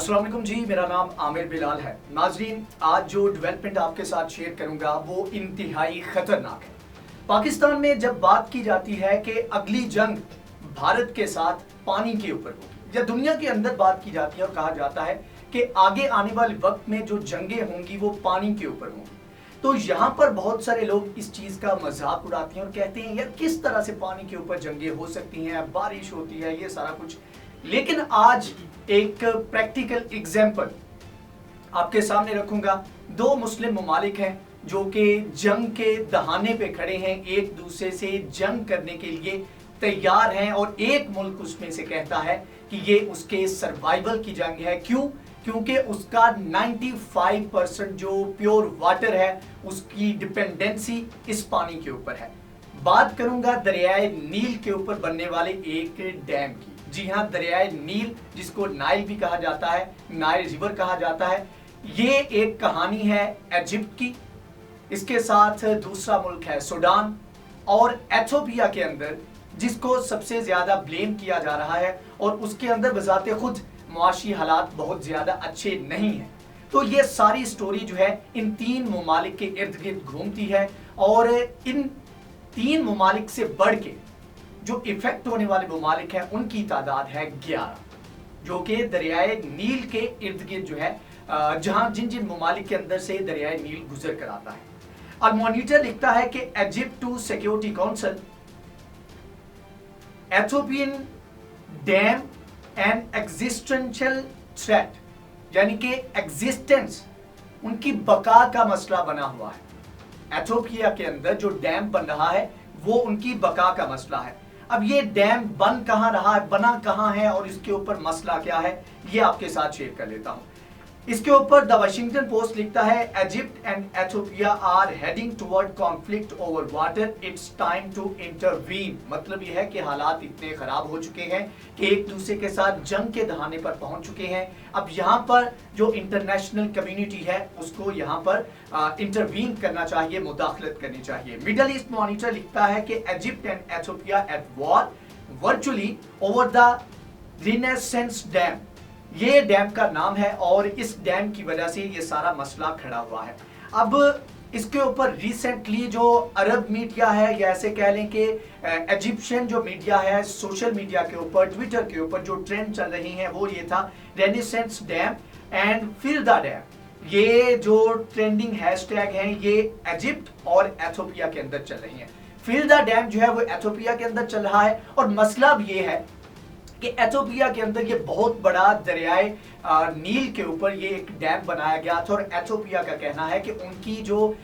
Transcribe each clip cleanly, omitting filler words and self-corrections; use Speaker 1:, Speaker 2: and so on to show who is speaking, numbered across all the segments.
Speaker 1: अस्सलाम वालेकुम जी, मेरा नाम आमिर बिलाल है। नाजरीन, आज जो डेवलपमेंट आपके साथ शेयर करूंगा वो इंतहाई खतरनाक है। पाकिस्तान में जब बात की जाती है कि अगली जंग भारत के साथ पानी के ऊपर होगी, या दुनिया के अंदर बात की जाती है और कहा जाता है कि आगे आने वाले वक्त में जो जंगें होंगी वो पानी के ऊपर होंगी, तो यहाँ पर बहुत सारे लोग इस चीज का मजाक उड़ाते हैं और कहते हैं यार किस तरह से पानी के ऊपर जंगें हो सकती हैं, बारिश होती है, ये सारा कुछ। लेकिन आज एक प्रैक्टिकल एग्जाम्पल आपके सामने रखूंगा। दो मुस्लिम ममालिक हैं जो कि जंग के दहाने पे खड़े हैं, एक दूसरे से जंग करने के लिए तैयार हैं, और एक मुल्क उसमें से कहता है कि ये उसके सर्वाइवल की जंग है। क्यों? क्योंकि उसका 95% जो प्योर वाटर है उसकी डिपेंडेंसी इस पानी के ऊपर है। बात करूंगा दरियाए नील के ऊपर बनने वाले एक डैम की। जी हाँ, दरियाए नील, जिसको नाइल भी कहा जाता है, नाइल रिवर कहा जाता है। ये एक कहानी है इजिप्ट की। इसके साथ दूसरा मुल्क है सूडान और एथियोपिया के अंदर, जिसको सबसे ज्यादा ब्लेम किया जा रहा है, और उसके अंदर बजाते खुद मुआशी हालात बहुत ज्यादा अच्छे नहीं हैं। तो ये सारी स्टोरी जो है इन तीन ममालिक के इर्द गिर्द घूमती है, और इन तीन ममालिक से बढ़ के जो इफेक्ट होने वाले ममालिक हैं उनकी तादाद है 11, जो कि दरियाए नील के इर्द गिर्द जो है, जहां जिन जिन ममालिक के अंदर से दरियाए नील गुजर कर आता है। अल मॉनिटर लिखता है कि Egypt to security council, Ethiopian dam and existential threat, यानी कि एग्जिस्टेंस, उनकी बका का मसला बना हुआ है। एथियोपिया के अंदर जो डैम बन रहा है वो उनकी बका का मसला है। अब ये डैम बन कहां रहा है, बना कहां है, और इसके ऊपर मसला क्या है, ये आपके साथ शेयर कर लेता हूं। इसके ऊपर द वाशिंगटन पोस्ट लिखता है, Egypt and Ethiopia are heading toward conflict over water, it's time to intervene. मतलब यह है कि हालात इतने खराब हो चुके हैं कि एक दूसरे के साथ जंग के दहाने पर पहुंच चुके हैं। अब यहाँ पर जो इंटरनेशनल कम्युनिटी है उसको यहाँ पर इंटरवीन करना चाहिए, मुदाखलत करनी चाहिए। मिडल ईस्ट मॉनिटर लिखता है कि Egypt and Ethiopia at war virtually over the renaissance dam. ये डैम का नाम है, और इस डैम की वजह से ये सारा मसला खड़ा हुआ है। अब इसके ऊपर रिसेंटली जो अरब मीडिया है, या ऐसे कह लें कि इजिप्शियन जो मीडिया है, सोशल मीडिया के ऊपर, ट्विटर के ऊपर जो ट्रेंड चल रही है वो ये था, Renaissance dam and fill the dam. ये जो ट्रेंडिंग हैशटैग हैं ये इजिप्ट और एथियोपिया के अंदर चल रही हैं। फिल द डैम जो है वो एथियोपिया के अंदर चल रहा है, और मसला अब ये है कि एथियोपिया के अंदर ये बहुत बड़ा दरियाए नील के ऊपर ये एक डैम बनाया गया था, और एथियोपिया का कहना है कि उनकी जो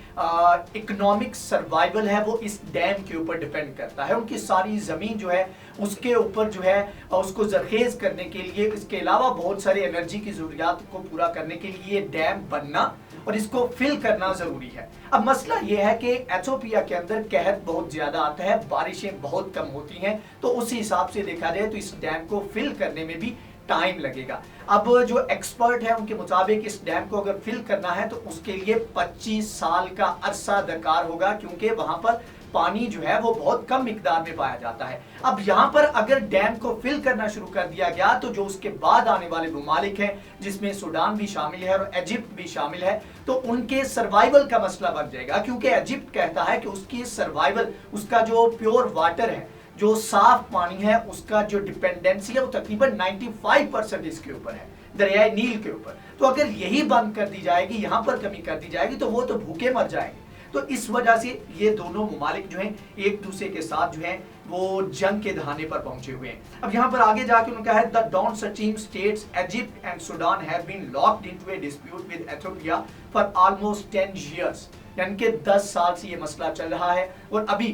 Speaker 1: इकोनॉमिक सर्वाइवल है वो इस डैम के ऊपर डिपेंड करता है। उनकी सारी ज़मीन जो है उसके ऊपर जो है उसको जरखेज करने के लिए, इसके अलावा बहुत सारे एनर्जी की ज़रूरियात को पूरा करने के लिए ये डैम बनना और इसको फिल करना ज़रूरी है। अब मसला ये है कि एथियोपिया के अंदर कहत बहुत ज़्यादा आता है, बारिशें बहुत कम होती हैं, तो उस हिसाब से देखा जाए तो इस डैम को फिल करने में भी टाइम लगेगा। अब जो एक्सपर्ट है उनके मुताबिक इस डैम को अगर फिल करना है तो उसके लिए 25 साल का अरसा दरकार होगा, क्योंकि वहां पर पानी जो है वो बहुत कम मिकदार में पाया जाता है। अब यहाँ पर अगर डैम को फिल करना शुरू कर दिया गया तो जो उसके बाद आने वाले ममालिक हैं, जिसमें सूडान भी शामिल है और इजिप्ट भी शामिल है, तो उनके सर्वाइवल का मसला बन जाएगा। क्योंकि इजिप्ट कहता है कि उसकी सर्वाइवल, उसका जो प्योर वाटर है, जो साफ पानी है, उसका जो डिपेंडेंसी है वो तकरीबन 95% इसके ऊपर है, दरियाए नील के ऊपर। तो अगर यही बंद कर दी जाएगी, यहाँ पर कमी कर दी जाएगी, तो वो तो भूखे मर जाएंगे। तो इस वजह से ये दोनों ममालिक जो हैं एक दूसरे के साथ जो हैं वो जंग के दहाने पर पहुंचे हुए हैं। अब यहाँ पर आगे जाके उन्होंने कहा है, the downstream states Egypt and Sudan have been locked into a dispute with Ethiopia for almost 10 years, यानी कि 10 साल से ये मसला चल रहा है, और अभी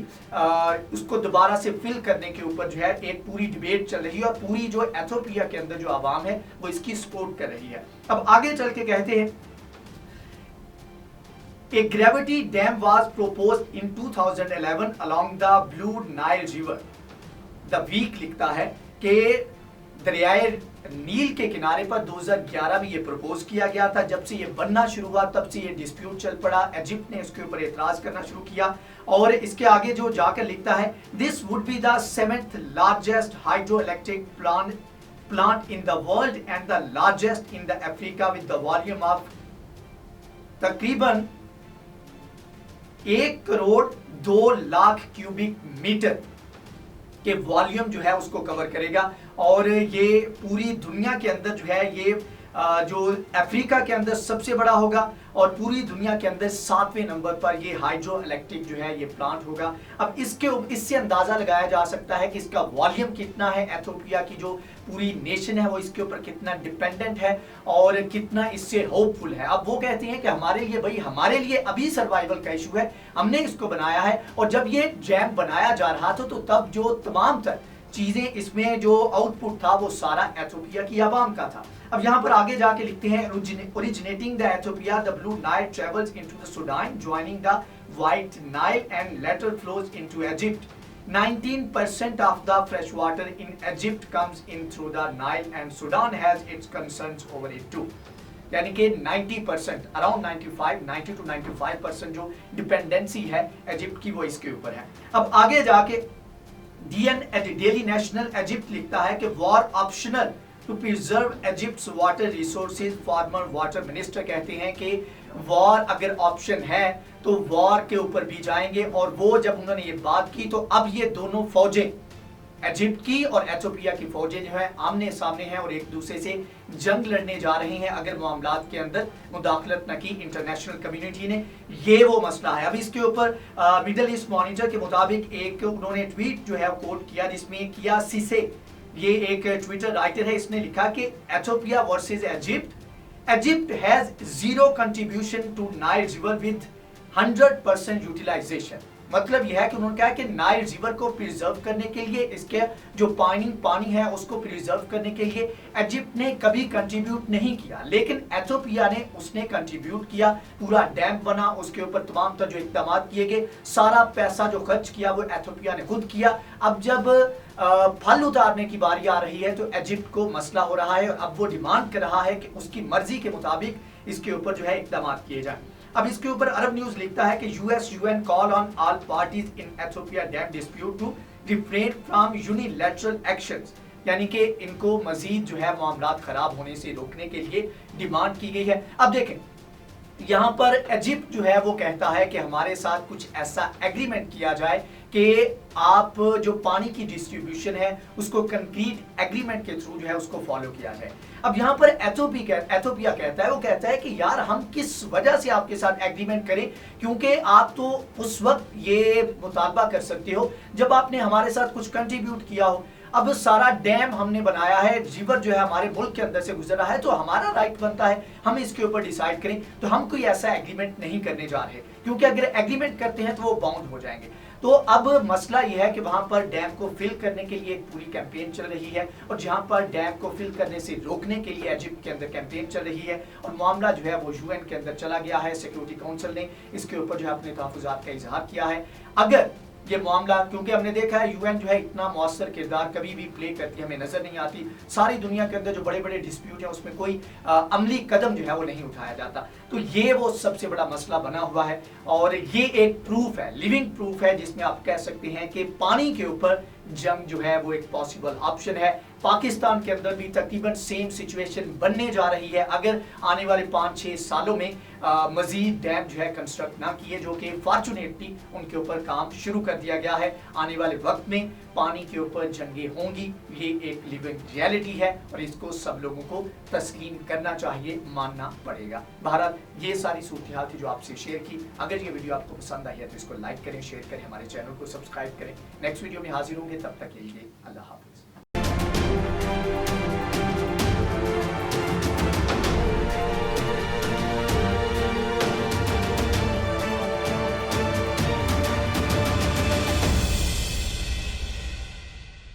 Speaker 1: उसको दोबारा से फिल करने के ऊपर जो है एक पूरी डिबेट चल रही है, और पूरी जो एथियोपिया के अंदर जो आवाम है वो इसकी सपोर्ट कर रही है। अब आगे चल के कहते हैं, A gravity dam was proposed in 2011 along the Blue Nile River. The Week लिखता है कि दरियाए नील के किनारे पर 2011 में ये प्रपोज किया गया था। जब से ये बनना शुरू हुआ तब से ये डिस्प्यूट चल पड़ा, इजिप्ट ने इसके ऊपर एतराज करना शुरू किया, और इसके आगे जो जाकर लिखता है, this would be the 7th largest hydro electric plant in the world and the largest in the Africa with the volume of तकरीबन 1,02,00,000 क्यूबिक मीटर के वॉल्यूम जो है उसको कवर करेगा। और ये पूरी दुनिया के अंदर जो है ये जो अफ्रीका के अंदर सबसे बड़ा होगा और पूरी दुनिया के अंदर 7वें नंबर पर ये हाइड्रो इलेक्ट्रिक जो है ये प्लांट होगा। अब इससे अंदाजा लगाया जा सकता है कि इसका वॉल्यूम कितना है, एथियोपिया की जो पूरी नेशन है वो इसके ऊपर कितना डिपेंडेंट है और कितना इससे होपफुल है। अब वो कहते हैं कि हमारे लिए अभी सर्वाइवल का इशू है, हमने इसको बनाया है और जब ये डैम बनाया जा रहा था तो तब जो तमाम तर चीजें इसमें जो आउटपुट था वो सारा एथियोपिया की आवाम का था। अब यहाँ पर आगे जाके लिखते हैं originating the Ethiopia the blue Nile travels into the Sudan joining the white Nile and later flows into Egypt 19% of the fresh water in Egypt comes in through the Nile and Sudan has its concerns over it too। यानी कि 90% around 90 to 95% जो dependency है Egypt की वो इसके ऊपर है। अब आगे जाके डेली नेशनल इजिप्ट लिखता है कि war optional to preserve Egypt's water resources. Former water minister कहते हैं कि वॉर अगर ऑप्शन है तो वॉर के ऊपर भी जाएंगे। और वो जब उन्होंने ये बात की तो अब ये दोनों फौजें इजिप्ट की और एथियोपिया की फौजें जो है आमने सामने हैं और एक दूसरे से जंग लड़ने जा रही हैं अगर मामलात के अंदर मुदाखलत न की इंटरनेशनल कम्युनिटी ने। ये वो मसला है। अब इसके ऊपर मिडल ईस्ट मॉनिटर के मुताबिक एक उन्होंने ट्वीट जो है कोट किया जिसमें किया सिसे, ये एक ट्विटर राइटर है, इसने लिखा कि Ethiopia versus Egypt has zero contribution to Nile river with 100% utilisation. मतलब यह है कि उन्होंने कहा कि नाइल रिवर को प्रिजर्व करने के लिए, इसके जो पानी है उसको प्रिजर्व करने के लिए इजिप्ट ने कभी कंट्रीब्यूट नहीं किया, लेकिन एथियोपिया ने उसने कंट्रीब्यूट किया। पूरा डैम बना, उसके ऊपर तमाम जो इक़दाम किए गए, सारा पैसा जो खर्च किया वो एथियोपिया ने खुद किया। अब जब फल उतारने की बारी आ रही है तो इजिप्ट को मसला हो रहा है। अब वो डिमांड कर रहा है कि उसकी मर्जी के मुताबिक इसके ऊपर जो है इक़दाम किए जाए। अब इसके ऊपर अरब न्यूज लिखता है कि UN call on all parties in Ethiopia dam dispute to refrain from unilateral actions. यानी कि इनको मजीद जो है मामलात खराब होने से रोकने के लिए डिमांड की गई है। अब देखें यहाँ पर इजिप्ट जो है वो कहता है कि हमारे साथ कुछ ऐसा एग्रीमेंट किया जाए कि आप जो पानी की डिस्ट्रीब्यूशन है उसको कंक्रीट एग्रीमेंट के थ्रू जो है उसको फॉलो किया जाए। अब यहाँ पर एथियोपिया कहता है कि यार हम किस वजह से आपके साथ एग्रीमेंट करें, क्योंकि आप तो उस वक्त ये मुतालबा कर सकते हो जब आपने हमारे साथ कुछ कंट्रीब्यूट किया हो। अब सारा डैम हमने बनाया है, रिवर जो है हमारे मुल्क के अंदर से गुजर रहा है, तो हमारा राइट बनता है हम इसके ऊपर डिसाइड करें। तो हम कोई ऐसा एग्रीमेंट नहीं करने जा रहे, क्योंकि अगर एग्रीमेंट करते हैं तो वो बाउंड हो जाएंगे। तो अब मसला यह है कि वहां पर डैम को फिल करने के लिए एक पूरी कैंपेन चल रही है और जहां पर डैम को फिल करने से रोकने के लिए इजिप्ट के अंदर कैंपेन चल रही है और मामला जो है वो यूएन के अंदर चला गया है। सिक्योरिटी काउंसिल ने इसके ऊपर जो है अपने तहफ़्फ़ुज़ात का इजहार किया है। अगर ये मामला, क्योंकि हमने देखा है यूएन जो है इतना मौसर किरदार कभी भी प्ले करती हमें नजर नहीं आती। सारी दुनिया के अंदर जो बड़े बड़े डिस्प्यूट है उसमें कोई अमली कदम जो है वो नहीं उठाया जाता। तो ये वो सबसे बड़ा मसला बना हुआ है और ये एक प्रूफ है, लिविंग प्रूफ है, जिसमें आप कह सकते हैं कि पानी के ऊपर जंग जो है वो एक पॉसिबल ऑप्शन है। पाकिस्तान के अंदर भी तकरीबन सेम सिचुएशन बनने जा रही है अगर आने वाले 5-6 सालों में मजीद डैम जो है कंस्ट्रक्ट ना किए, जो कि फॉर्चुनेटली उनके ऊपर काम शुरू कर दिया गया है। आने वाले वक्त में पानी के ऊपर जंगें होंगी, ये एक लिविंग रियलिटी है और इसको सब लोगों को तस्लीम करना चाहिए, मानना पड़ेगा। बहरहाल ये सारी सूरत थी जो आपसे शेयर की। अगर ये वीडियो आपको पसंद आई है तो इसको लाइक करें, शेयर करें, हमारे चैनल को सब्सक्राइब करें। नेक्स्ट वीडियो में हाजिर होंगे, तब तक के लिए अल्लाह हाफिज़।